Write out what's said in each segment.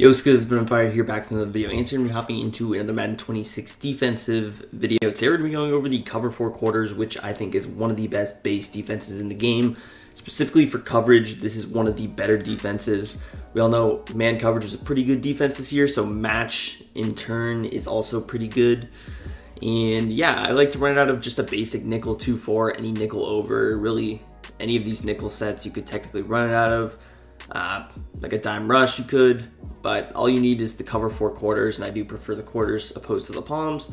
Yo, what's good? It's been on fire here back from the video answer. We're hopping into another Madden 26 defensive video. Today we're going to be going over the cover 4 quarters, which I think is one of the best base defenses in the game. Specifically for coverage, this is one of the better defenses. We all know man coverage is a pretty good defense this year, so match in turn is also pretty good. And yeah, I like to run it out of just a basic nickel 2-4, any nickel over, really any of these nickel sets you could technically run it out of. Like a dime rush you could, but all you need is the cover 4 quarters, and I do prefer the quarters opposed to the palms.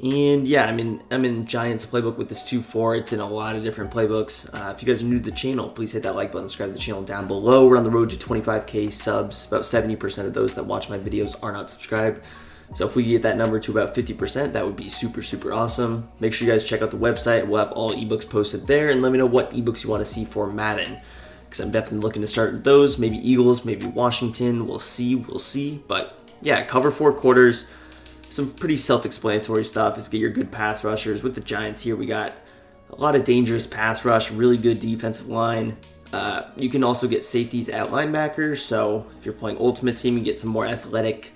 And yeah, I'm in Giants playbook with this 2-4. It's in a lot of different playbooks. If you guys are new to the channel, please hit that like button, subscribe to the channel down below. We're on the road to 25k subs. About 70% of those that watch my videos are not subscribed. So if we get that number to about 50%, that would be super awesome. Make sure you guys check out the website. We'll have all ebooks posted there, and let me know what ebooks you want to see for Madden, because I'm definitely looking to start with those. Maybe Eagles, maybe Washington. We'll see. But yeah, cover 4 quarters. Some pretty self-explanatory stuff is get your good pass rushers. With the Giants here, we got a lot of dangerous pass rush, really good defensive line. You can also get safeties at linebackers. So if you're playing Ultimate Team, you get some more athletic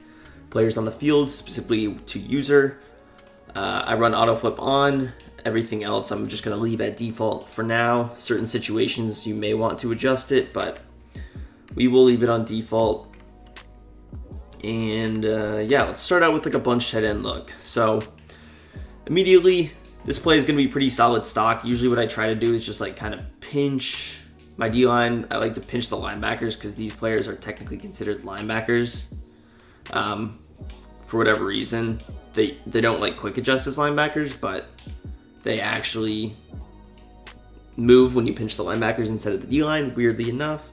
players on the field, specifically to user. I run auto flip on. Everything else I'm just going to leave at default for now. Certain situations you may want to adjust it, but we will leave it on default. And yeah, let's start out with like a bunch tight end look. So immediately, this play is going to be pretty solid stock. Usually what I try to do is just like kind of pinch my D-line. I like to pinch the linebackers because these players are technically considered linebackers. For whatever reason, they don't like quick adjust as linebackers, but they actually move when you pinch the linebackers instead of the D-line, weirdly enough.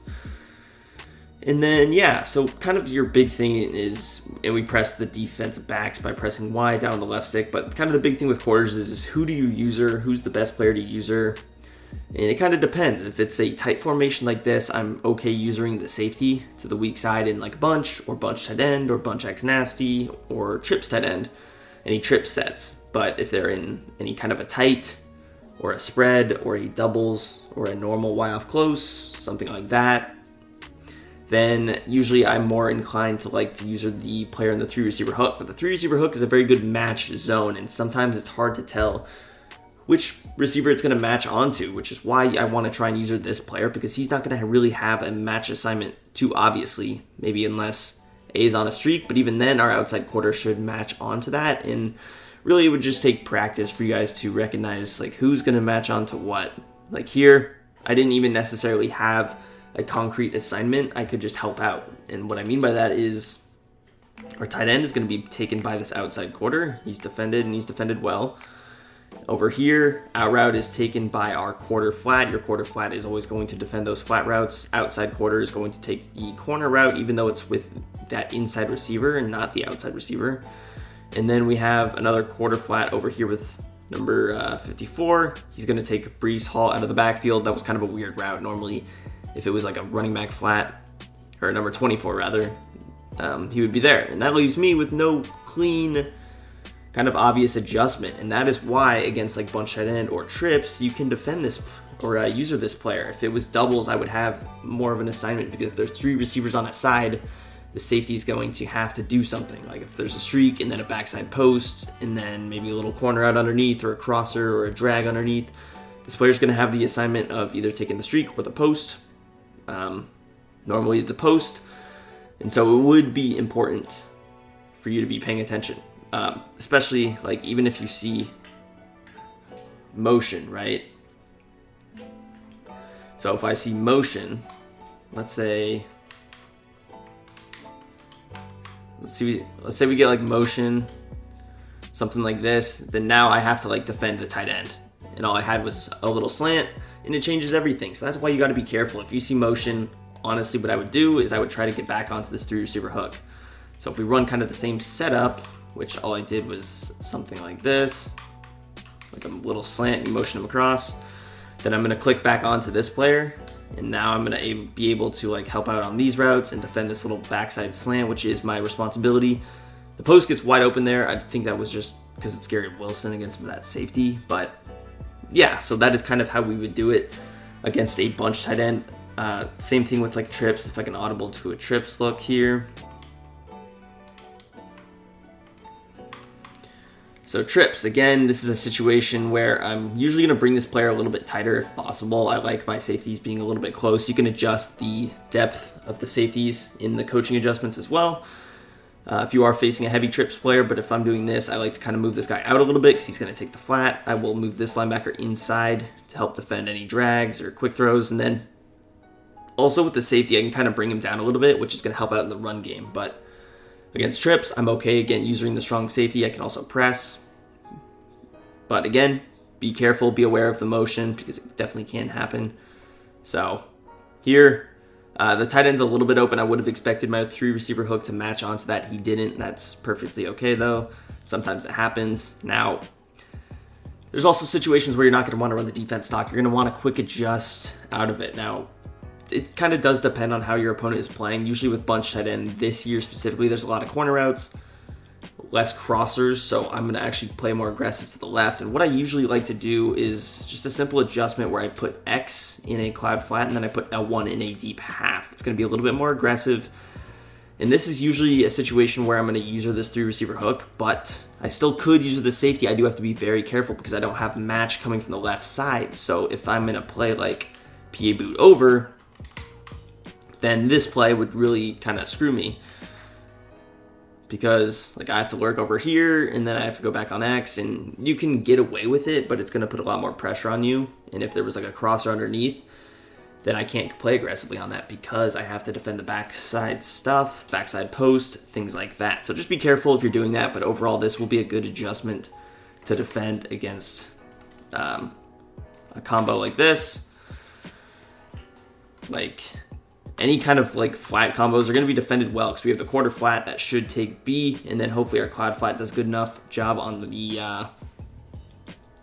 And then, yeah, so kind of your big thing is, and we press the defensive backs by pressing Y down on the left stick, but kind of the big thing with quarters is who do you user, who's the best player to user, and it kind of depends. If it's a tight formation like this, I'm okay using the safety to the weak side in like bunch, or bunch tight end, or bunch X nasty, or trips tight end, any trip sets. But if they're in any kind of a tight, or a spread, or a doubles, or a normal Y off close, something like that, then usually I'm more inclined to like to use the player in the 3 receiver hook. But the 3 receiver hook is a very good match zone, and sometimes it's hard to tell which receiver it's going to match onto, which is why I want to try and use this player, because he's not going to really have a match assignment too obviously, maybe unless A is on a streak, but even then our outside quarter should match onto that. And really it would just take practice for you guys to recognize like who's going to match onto what. Like here, I didn't even necessarily have a concrete assignment. I could just help out. And what I mean by that is our tight end is going to be taken by this outside quarter. He's defended, and he's defended well. Over here, our route is taken by our quarter flat. Your quarter flat is always going to defend those flat routes. Outside quarter is going to take the corner route, even though it's with that inside receiver and not the outside receiver. And then we have another quarter flat over here with number 54. He's going to take Breece Hall out of the backfield. That was kind of a weird route. Normally, if it was like a running back flat, or number 24 rather, he would be there. And that leaves me with no clean, kind of obvious adjustment. And that is why against like bunch tight end or trips, you can defend this or user this player. If it was doubles, I would have more of an assignment, because if there's 3 receivers on a side, the safety is going to have to do something. Like if there's a streak and then a backside post and then maybe a little corner out underneath or a crosser or a drag underneath, this player's going to have the assignment of either taking the streak or the post. Normally the post. And so it would be important for you to be paying attention. Especially like even if you see motion, right? So if I see motion, let's say we get like motion, something like this, then now I have to like defend the tight end. And all I had was a little slant, and it changes everything. So that's why you got to be careful. If you see motion, honestly, what I would do is I would try to get back onto this 3 receiver hook. So if we run kind of the same setup, which all I did was something like this, like a little slant, and motion him across, then I'm going to click back onto this player, and now I'm going to be able to like help out on these routes and defend this little backside slant, which is my responsibility. The post gets wide open there. I think that was just because it's Garrett Wilson against that safety, but yeah, so that is kind of how we would do it against a bunch tight end. Same thing with like trips. If I can audible to a trips look here, So trips, again, this is a situation where I'm usually going to bring this player a little bit tighter if possible. I like my safeties being a little bit close. You can adjust the depth of the safeties in the coaching adjustments as well. If you are facing a heavy trips player, but if I'm doing this, I like to kind of move this guy out a little bit because he's going to take the flat. I will move this linebacker inside to help defend any drags or quick throws. And then also with the safety, I can kind of bring him down a little bit, which is going to help out in the run game. But against trips, I'm okay, again, using the strong safety. I can also press. But again, be careful, be aware of the motion, because it definitely can happen. So here, the tight end's a little bit open. I would have expected my 3 receiver hook to match onto that. He didn't. That's perfectly okay, though. Sometimes it happens. Now, there's also situations where you're not going to want to run the defense stock. You're going to want a quick adjust out of it. Now, it kind of does depend on how your opponent is playing. Usually with bunch tight end this year specifically, there's a lot of corner routes, less crossers, so I'm going to actually play more aggressive to the left. And what I usually like to do is just a simple adjustment where I put X in a cloud flat and then I put L1 in a deep half. It's going to be a little bit more aggressive. And this is usually a situation where I'm going to use this 3 receiver hook, but I still could use the safety. I do have to be very careful because I don't have match coming from the left side. So if I'm in a play like PA boot over, then this play would really kind of screw me, because like I have to lurk over here and then I have to go back on X, and you can get away with it, but it's going to put a lot more pressure on you. And if there was like a crosser underneath, then I can't play aggressively on that because I have to defend the backside stuff, backside post, things like that. So just be careful if you're doing that, but overall this will be a good adjustment to defend against a combo like this. Like any kind of like flat combos are going to be defended well because we have the quarter flat that should take B, and then hopefully our cloud flat does good enough job on the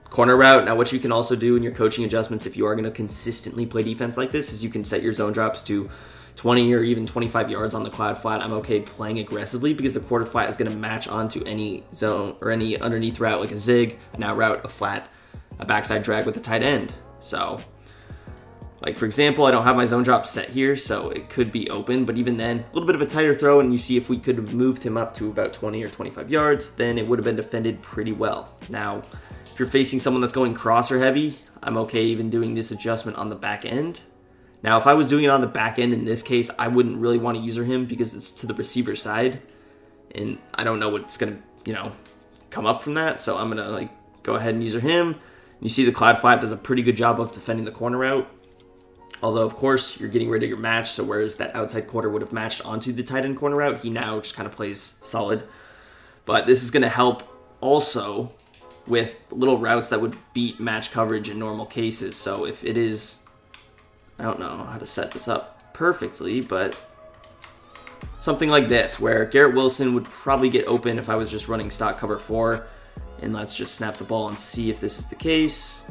corner route. Now what you can also do in your coaching adjustments if you are going to consistently play defense like this is you can set your zone drops to 20 or even 25 yards on the cloud flat. I'm okay playing aggressively because the quarter flat is going to match onto any zone or any underneath route like a zig, an out route, a flat, a backside drag with a tight end. So like for example, I don't have my zone drop set here, so it could be open, but even then, a little bit of a tighter throw, and you see if we could have moved him up to about 20 or 25 yards, then it would have been defended pretty well. Now, if you're facing someone that's going crosser heavy, I'm okay even doing this adjustment on the back end. Now, if I was doing it on the back end in this case, I wouldn't really want to user him because it's to the receiver side, and I don't know what's going to, come up from that, so I'm going to go ahead and user him. You see the cloud flat does a pretty good job of defending the corner route. Although, of course, you're getting rid of your match, so whereas that outside quarter would have matched onto the tight end corner route, he now just kind of plays solid. But this is going to help also with little routes that would beat match coverage in normal cases. So if it is, I don't know how to set this up perfectly, but something like this, where Garrett Wilson would probably get open if I was just running stock cover 4. And let's just snap the ball and see if this is the case.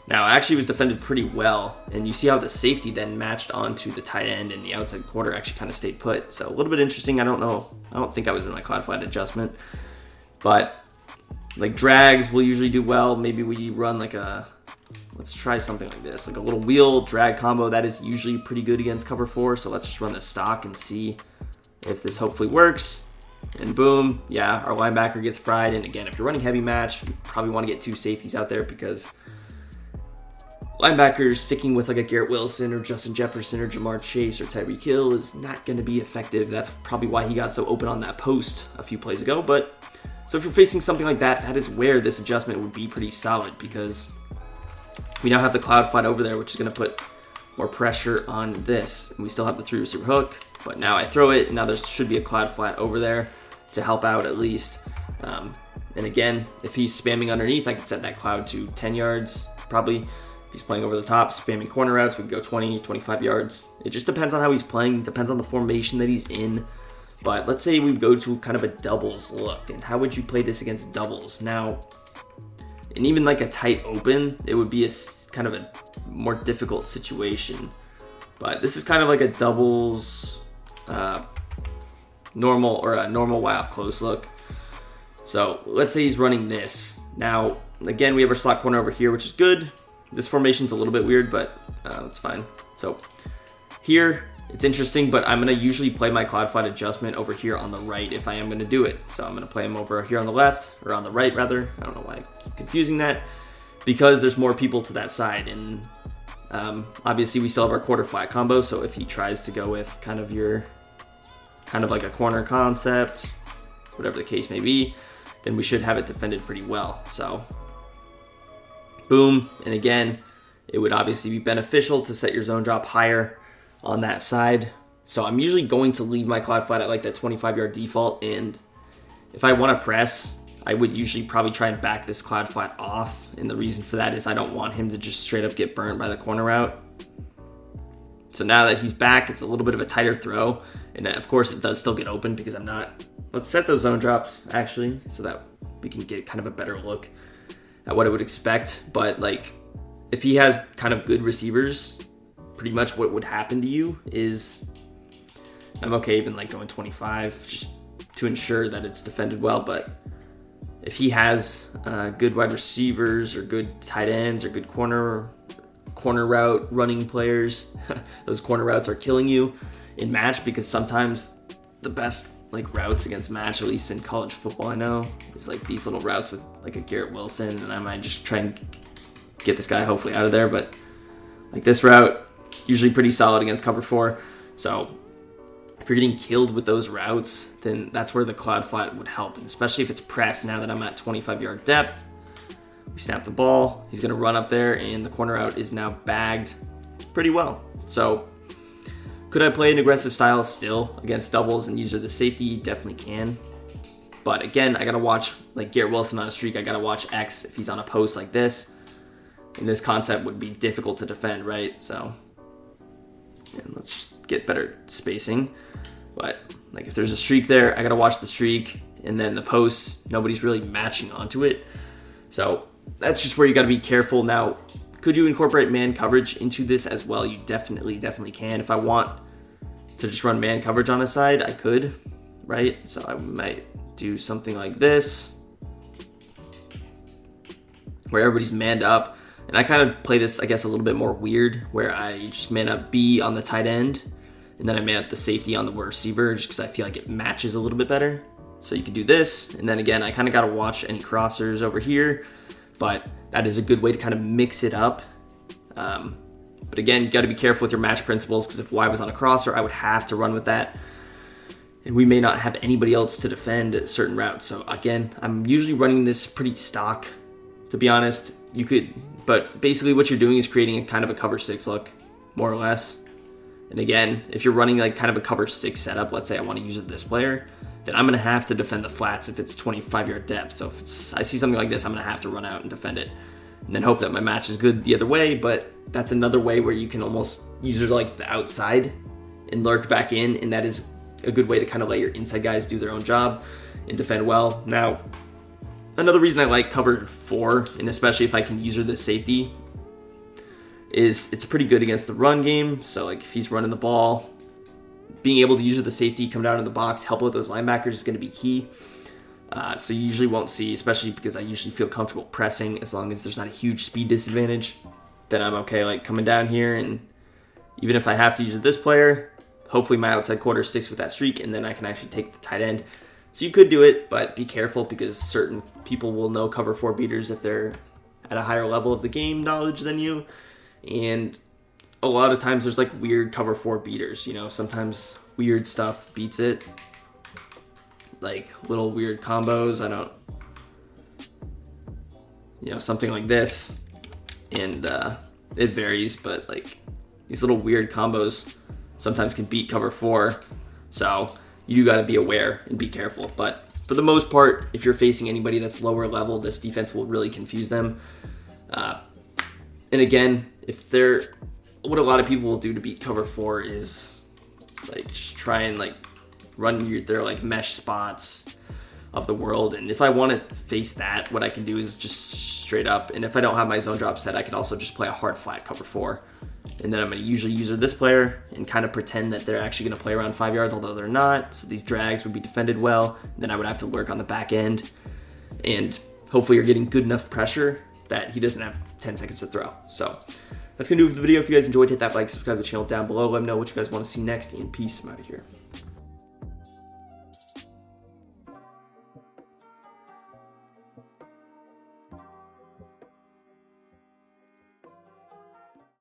Now, actually was defended pretty well, and you see how the safety then matched onto the tight end and the outside quarter actually kind of stayed put. So a little bit interesting. I don't think I was in my cloud flat adjustment, but like drags will usually do well. Maybe we run let's try something like this, like a little wheel drag combo. That is usually pretty good against cover 4. So let's just run the stock and see if this hopefully works. And boom, yeah, our linebacker gets fried. And again, if you're running heavy match, you probably want to get 2 safeties out there because linebackers sticking with like a Garrett Wilson or Justin Jefferson or Jamar Chase or Tyreek Hill is not going to be effective. That's probably why he got so open on that post a few plays ago. But so if you're facing something like that, that is where this adjustment would be pretty solid because we now have the cloud flat over there, which is going to put more pressure on this. And we still have the 3 receiver hook, but now I throw it and now there should be a cloud flat over there to help out at least. And again, if he's spamming underneath, I can set that cloud to 10 yards probably. If he's playing over the top, spamming corner routes, we can go 20, 25 yards. It just depends on how he's playing. It depends on the formation that he's in. But let's say we go to kind of a doubles look. And how would you play this against doubles? Now, and even like a tight open, it would be a kind of a more difficult situation. But this is kind of like a doubles normal or a normal Y off close look. So let's say he's running this. Now, again, we have our slot corner over here, which is good. This formation's a little bit weird, but it's fine. So here, It's interesting, but I'm going to usually play my quad flat adjustment over here on the right if I am going to do it. So I'm going to play him over here on the left, or on the right rather. I don't know why I keep confusing that, because there's more people to that side. And obviously we still have our quarter flat combo, so if he tries to go with kind of like a corner concept, whatever the case may be, then we should have it defended pretty well. So boom, and again, it would obviously be beneficial to set your zone drop higher on that side. So I'm usually going to leave my quad flat at like that 25-yard default, and if I want to press, I would usually probably try and back this quad flat off, and the reason for that is I don't want him to just straight up get burned by the corner route. So now that he's back, it's a little bit of a tighter throw, and of course it does still get open because I'm not. Let's set those zone drops actually so that we can get kind of a better look at what I would expect. But like, if he has kind of good receivers, pretty much what would happen to you is, I'm okay even like going 25 just to ensure that it's defended well. But if he has good wide receivers or good tight ends or good corner route running players, those corner routes are killing you in match, because sometimes the best like routes against match, at least in college football I know, is like these little routes with like a Garrett Wilson, and I might just try and get this guy hopefully out of there. But like this route, usually pretty solid against cover 4. So if you're getting killed with those routes, then that's where the quad flat would help, and especially if it's pressed. Now that I'm at 25-yard depth, we snap the ball, he's going to run up there, and the corner out is now bagged pretty well. So could I play an aggressive style still against doubles and use the safety? Definitely can. But again, I got to watch like Garrett Wilson on a streak. I got to watch X if he's on a post like this. And this concept would be difficult to defend, right? So, and let's just get better spacing. But like if there's a streak there, I got to watch the streak, and then the posts, nobody's really matching onto it. So that's just where you got to be careful. Now, could you incorporate man coverage into this as well? You definitely can. If I want to just run man coverage on a side, I could, right? So I might do something like this, where everybody's manned up. And I kind of play this, I guess, a little bit more weird, where I just man up B on the tight end, and then I man up the safety on the receiver, just because I feel like it matches a little bit better. So you could do this, and then again, I kind of got to watch any crossers over here, but that is a good way to kind of mix it up. But again, you got to be careful with your match principles, because if Y was on a crosser, I would have to run with that, and we may not have anybody else to defend certain routes. So again, I'm usually running this pretty stock, to be honest. You could, but basically what you're doing is creating a kind of a cover 6 look, more or less. And again, if you're running like kind of a cover 6 setup, let's say I want to use this player, then I'm going to have to defend the flats if it's 25-yard depth. So if I see something like this, I'm going to have to run out and defend it, and then hope that my match is good the other way. But that's another way where you can almost use like the outside and lurk back in, and that is a good way to kind of let your inside guys do their own job and defend well. Now, another reason I like cover 4, and especially if I can use this safety, is it's pretty good against the run game. So like if he's running the ball, being able to use the safety, come down in the box, help with those linebackers is going to be key. So you usually won't see, especially because I usually feel comfortable pressing, as long as there's not a huge speed disadvantage, then I'm okay like coming down here. And even if I have to use this player, hopefully my outside quarter sticks with that streak, and then I can actually take the tight end. So you could do it, but be careful, because certain people will know cover 4 beaters if they're at a higher level of the game knowledge than you. And a lot of times there's like weird cover 4 beaters, you know, sometimes weird stuff beats it. Like little weird combos, something like this. And it varies, but like these little weird combos sometimes can beat cover 4. So you got to be aware and be careful. But for the most part, if you're facing anybody that's lower level, this defense will really confuse them. And again, what a lot of people will do to beat cover 4 is like just try and like run their like mesh spots of the world. And if I want to face that, what I can do is just straight up. And if I don't have my zone drop set, I can also just play a hard flat cover 4. And then I'm going to usually use this player and kind of pretend that they're actually going to play around 5 yards, although they're not. So these drags would be defended well. And then I would have to lurk on the back end. And hopefully you're getting good enough pressure that he doesn't have 10 seconds to throw. So that's going to do it for the video. If you guys enjoyed, hit that like, subscribe to the channel down below. Let me know what you guys want to see next, and peace. I'm out of here.